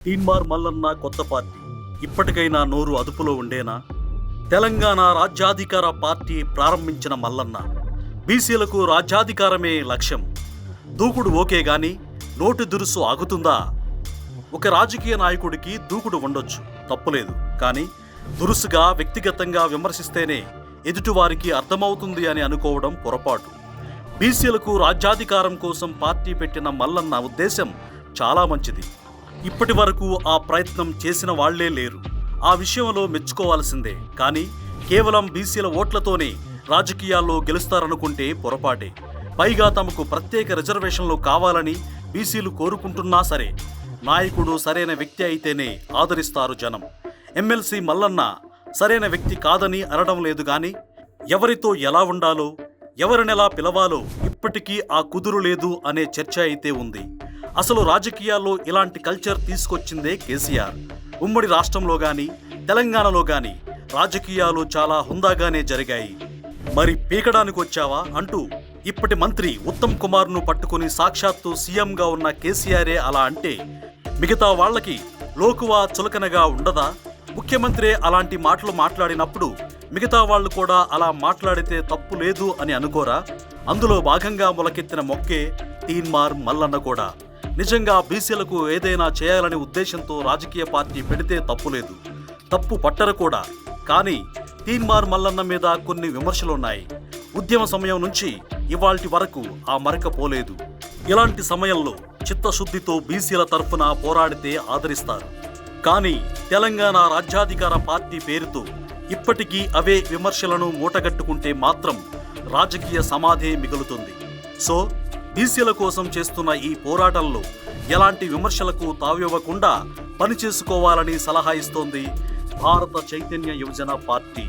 తీన్మార్ మల్లన్న కొత్త పార్టీ ఇప్పటికైనా నోరు అదుపులో ఉండేనా? తెలంగాణ రాజ్యాధికార పార్టీ ప్రారంభించిన మల్లన్న బీసీలకు రాజ్యాధికారమే లక్ష్యం. దూకుడు ఓకే గాని నోటి దురుసు ఆగుతుందా? ఒక రాజకీయ నాయకుడికి దూకుడు ఉండొచ్చు, తప్పులేదు. కానీ దురుసుగా వ్యక్తిగతంగా విమర్శిస్తేనే ఎదుటివారికి అర్థమవుతుంది అని అనుకోవడం పొరపాటు. బీసీలకు రాజ్యాధికారం కోసం పార్టీ పెట్టిన మల్లన్న ఉద్దేశం చాలా మంచిది. ఇప్పటి వరకు ఆ ప్రయత్నం చేసిన వాళ్లే లేరు. ఆ విషయంలో మెచ్చుకోవాల్సిందే. కానీ కేవలం బీసీల ఓట్లతోనే రాజకీయాల్లో గెలుస్తారనుకుంటే పొరపాటే. పైగా తమకు ప్రత్యేక రిజర్వేషన్లు కావాలని బీసీలు కోరుకుంటున్నా సరే, నాయకుడు సరైన వ్యక్తి అయితేనే ఆదరిస్తారు జనం. ఎమ్మెల్సీ మల్లన్న సరైన వ్యక్తి కాదని అనడం లేదు గాని ఎవరితో ఎలా ఉండాలో, ఎవరినెలా పిలవాలో ఇప్పటికీ ఆ కుదురు లేదు అనే చర్చ అయితే ఉంది. అసలు రాజకీయాల్లో ఇలాంటి కల్చర్ తీసుకొచ్చిందే కేసీఆర్. ఉమ్మడి రాష్ట్రంలో గాని తెలంగాణలో గాని రాజకీయాలు చాలా హుందాగానే జరిగాయి. మరి పీకడానికి వచ్చావా అంటూ ఇప్పటి మంత్రి ఉత్తమ్ కుమార్ను పట్టుకుని సాక్షాత్తు సీఎంగా ఉన్న కేసీఆరే అలా అంటే మిగతా వాళ్లకి లోకువా చులకనగా ఉండదా? ముఖ్యమంత్రే అలాంటి మాటలు మాట్లాడినప్పుడు మిగతా వాళ్ళు కూడా అలా మాట్లాడితే తప్పు లేదు అని అనుకోరా? అందులో భాగంగా మొలకెత్తిన మొక్కే తీన్మార్ మల్లన్న కూడా. నిజంగా బీసీలకు ఏదైనా చేయాలనే ఉద్దేశంతో రాజకీయ పార్టీ పెడితే తప్పులేదు, తప్పు పట్టరు కూడా. కానీ తీన్మార్ మల్లన్న మీద కొన్ని విమర్శలున్నాయి. ఉద్యమ సమయం నుంచి ఇవాల్టి వరకు ఆ మరక పోలేదు. ఇలాంటి సమయంలో చిత్తశుద్ధితో బీసీల తరఫున పోరాడితే ఆదరిస్తారు. కానీ తెలంగాణ రాజ్యాధికార పార్టీ పేరుతో ఇప్పటికీ అవే విమర్శలను మూటగట్టుకుంటే మాత్రం రాజకీయ సమాధే మిగులుతుంది. సో బీసీల కోసం చేస్తున్న ఈ పోరాటంలో ఎలాంటి విమర్శలకు తావివ్వకుండా పనిచేసుకోవాలని సలహా ఇస్తోంది భారత చైతన్య యువజన పార్టీ.